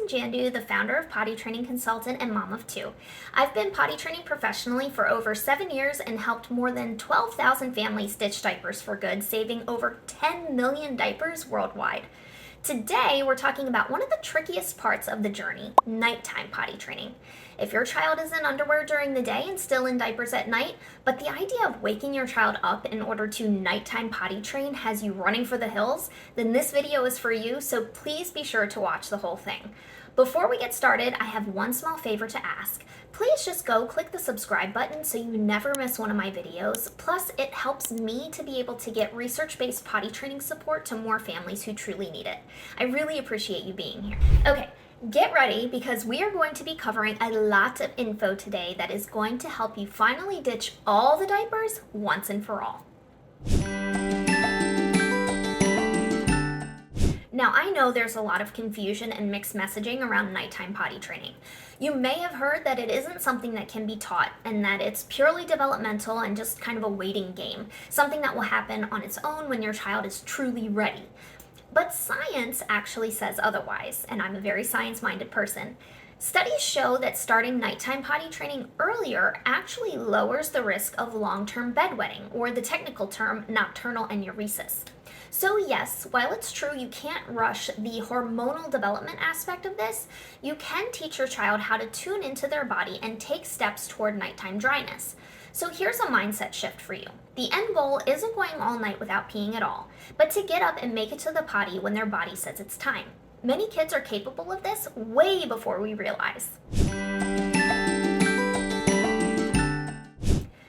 Allison Jandu, the founder of Potty Training Consultant and mom of two. I've been potty training professionally for over 7 years and helped more than 12,000 families ditch diapers for good, saving over 10 million diapers worldwide. Today, we're talking about one of the trickiest parts of the journey, nighttime potty training. If your child is in underwear during the day and still in diapers at night, but the idea of waking your child up in order to nighttime potty train has you running for the hills, then this video is for you, so please be sure to watch the whole thing. Before we get started, I have one small favor to ask. Please just go click the subscribe button so you never miss one of my videos. Plus, it helps me to be able to get research-based potty training support to more families who truly need it. I really appreciate you being here. Okay, get ready because we are going to be covering a lot of info today that is going to help you finally ditch all the diapers once and for all. Now, I know there's a lot of confusion and mixed messaging around nighttime potty training. You may have heard that it isn't something that can be taught and that it's purely developmental and just kind of a waiting game, something that will happen on its own when your child is truly ready. But science actually says otherwise, and I'm a very science-minded person. Studies show that starting nighttime potty training earlier actually lowers the risk of long-term bedwetting, or the technical term, nocturnal enuresis. So yes, while it's true you can't rush the hormonal development aspect of this, you can teach your child how to tune into their body and take steps toward nighttime dryness. So here's a mindset shift for you. The end goal isn't going all night without peeing at all, but to get up and make it to the potty when their body says it's time. Many kids are capable of this way before we realize.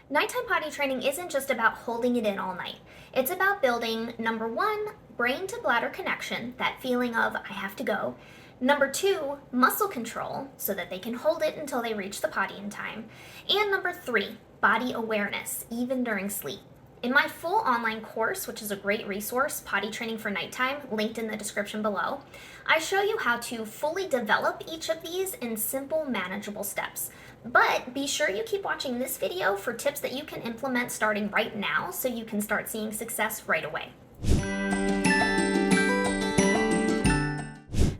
Nighttime potty training isn't just about holding it in all night. It's about building, number one, brain to bladder connection, that feeling of I have to go. Number two, muscle control, so that they can hold it until they reach the potty in time. And number three, body awareness, even during sleep. In my full online course, which is a great resource, Potty Training for Nighttime, linked in the description below, I show you how to fully develop each of these in simple, manageable steps. But be sure you keep watching this video for tips that you can implement starting right now so you can start seeing success right away.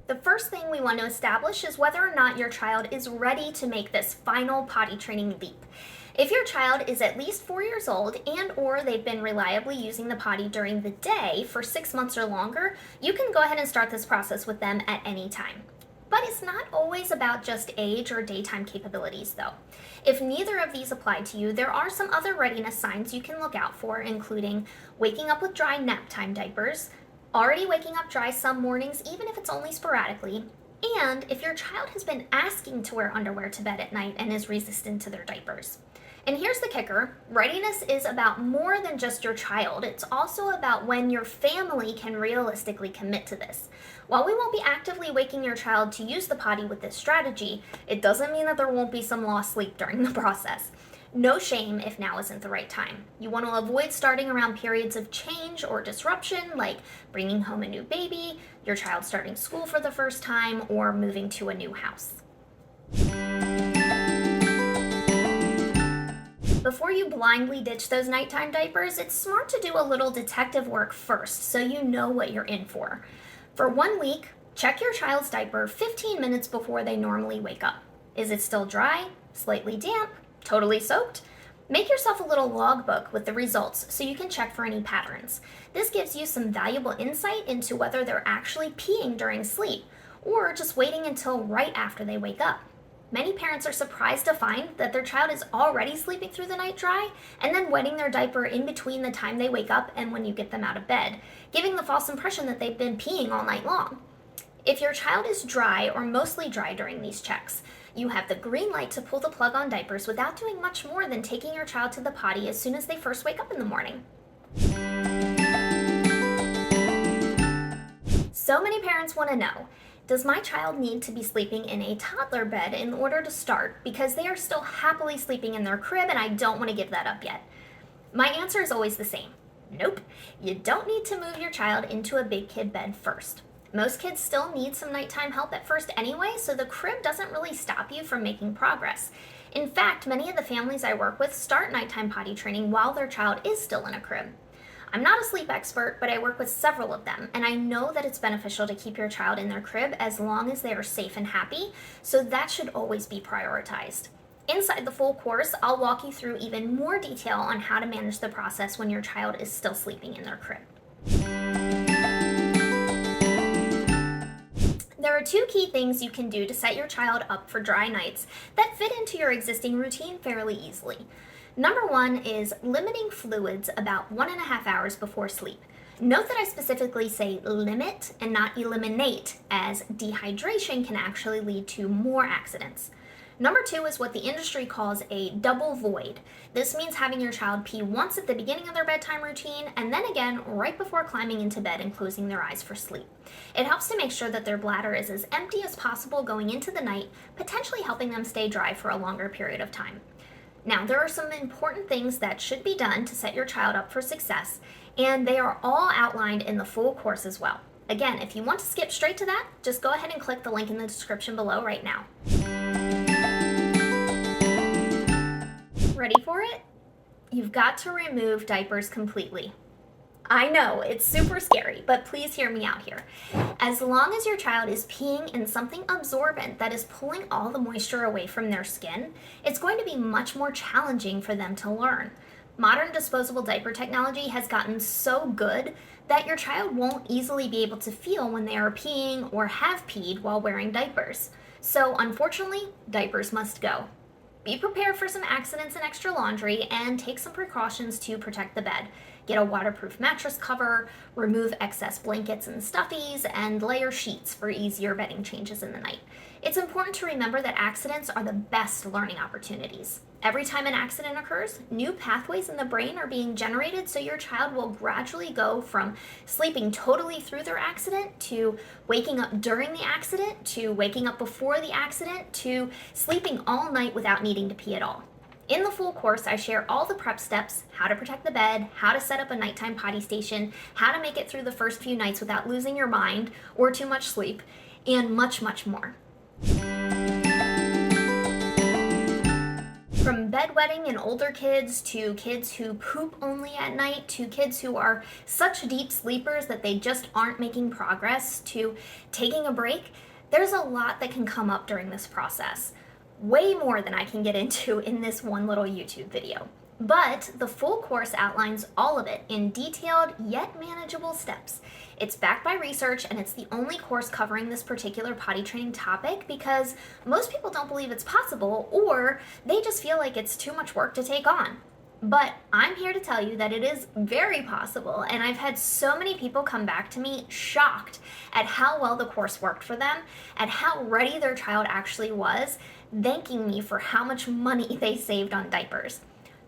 The first thing we want to establish is whether or not your child is ready to make this final potty training leap. If your child is at least 4 years old and or they've been reliably using the potty during the day for 6 months or longer, you can go ahead and start this process with them at any time. But it's not always about just age or daytime capabilities though. If neither of these apply to you, there are some other readiness signs you can look out for, including waking up with dry nap time diapers, already waking up dry some mornings even if it's only sporadically, and if your child has been asking to wear underwear to bed at night and is resistant to their diapers. And here's the kicker, readiness is about more than just your child. It's also about when your family can realistically commit to this. While we won't be actively waking your child to use the potty with this strategy, it doesn't mean that there won't be some lost sleep during the process. No shame if now isn't the right time. You want to avoid starting around periods of change or disruption, like bringing home a new baby, your child starting school for the first time, or moving to a new house. Before you blindly ditch those nighttime diapers, it's smart to do a little detective work first so you know what you're in for. For 1 week, check your child's diaper 15 minutes before they normally wake up. Is it still dry, slightly damp, totally soaked? Make yourself a little logbook with the results so you can check for any patterns. This gives you some valuable insight into whether they're actually peeing during sleep or just waiting until right after they wake up. Many parents are surprised to find that their child is already sleeping through the night dry and then wetting their diaper in between the time they wake up and when you get them out of bed, giving the false impression that they've been peeing all night long. If your child is dry or mostly dry during these checks, you have the green light to pull the plug on diapers without doing much more than taking your child to the potty as soon as they first wake up in the morning. So many parents want to know, does my child need to be sleeping in a toddler bed in order to start because they are still happily sleeping in their crib and I don't want to give that up yet? My answer is always the same. Nope, you don't need to move your child into a big kid bed first. Most kids still need some nighttime help at first anyway, so the crib doesn't really stop you from making progress. In fact, many of the families I work with start nighttime potty training while their child is still in a crib. I'm not a sleep expert, but I work with several of them, and I know that it's beneficial to keep your child in their crib as long as they are safe and happy, so that should always be prioritized. Inside the full course, I'll walk you through even more detail on how to manage the process when your child is still sleeping in their crib. There are 2 key things you can do to set your child up for dry nights that fit into your existing routine fairly easily. Number 1 is limiting fluids about 1.5 hours before sleep. Note that I specifically say limit and not eliminate, as dehydration can actually lead to more accidents. Number 2 is what the industry calls a double void. This means having your child pee once at the beginning of their bedtime routine and then again right before climbing into bed and closing their eyes for sleep. It helps to make sure that their bladder is as empty as possible going into the night, potentially helping them stay dry for a longer period of time. Now, there are some important things that should be done to set your child up for success, and they are all outlined in the full course as well. Again, if you want to skip straight to that, just go ahead and click the link in the description below right now. Ready for it? You've got to remove diapers completely. I know, it's super scary, but please hear me out here. As long as your child is peeing in something absorbent that is pulling all the moisture away from their skin, it's going to be much more challenging for them to learn. Modern disposable diaper technology has gotten so good that your child won't easily be able to feel when they are peeing or have peed while wearing diapers. So unfortunately, diapers must go. Be prepared for some accidents and extra laundry, and take some precautions to protect the bed. Get a waterproof mattress cover, remove excess blankets and stuffies, and layer sheets for easier bedding changes in the night. It's important to remember that accidents are the best learning opportunities. Every time an accident occurs, new pathways in the brain are being generated, so your child will gradually go from sleeping totally through their accident to waking up during the accident to waking up before the accident to sleeping all night without needing to pee at all. In the full course, I share all the prep steps, how to protect the bed, how to set up a nighttime potty station, how to make it through the first few nights without losing your mind or too much sleep, and much, much more. From bedwetting in older kids to kids who poop only at night to kids who are such deep sleepers that they just aren't making progress to taking a break, there's a lot that can come up during this process. Way more than I can get into in this one little YouTube video. But the full course outlines all of it in detailed yet manageable steps. It's backed by research, and it's the only course covering this particular potty training topic because most people don't believe it's possible, or they just feel like it's too much work to take on. But I'm here to tell you that it is very possible, and I've had so many people come back to me shocked at how well the course worked for them, at how ready their child actually was, thanking me for how much money they saved on diapers.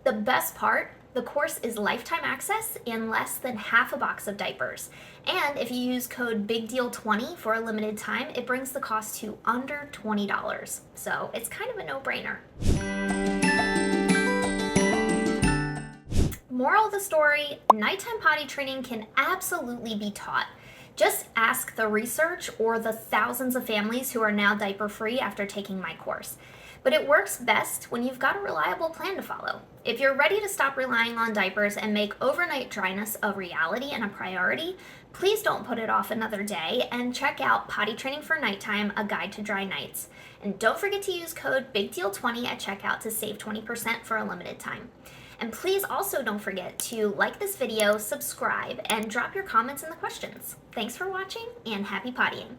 The best part, the course is lifetime access in less than half a box of diapers. And if you use code BIGDEAL20 for a limited time, it brings the cost to under $20. So it's kind of a no-brainer. Moral of the story, nighttime potty training can absolutely be taught. Just ask the research or the thousands of families who are now diaper-free after taking my course. But it works best when you've got a reliable plan to follow. If you're ready to stop relying on diapers and make overnight dryness a reality and a priority, please don't put it off another day and check out Potty Training for Nighttime, A Guide to Dry Nights. And don't forget to use code BIGDEAL20 at checkout to save 20% for a limited time. And please also don't forget to like this video, subscribe, and drop your comments in the questions. Thanks for watching, and happy pottying.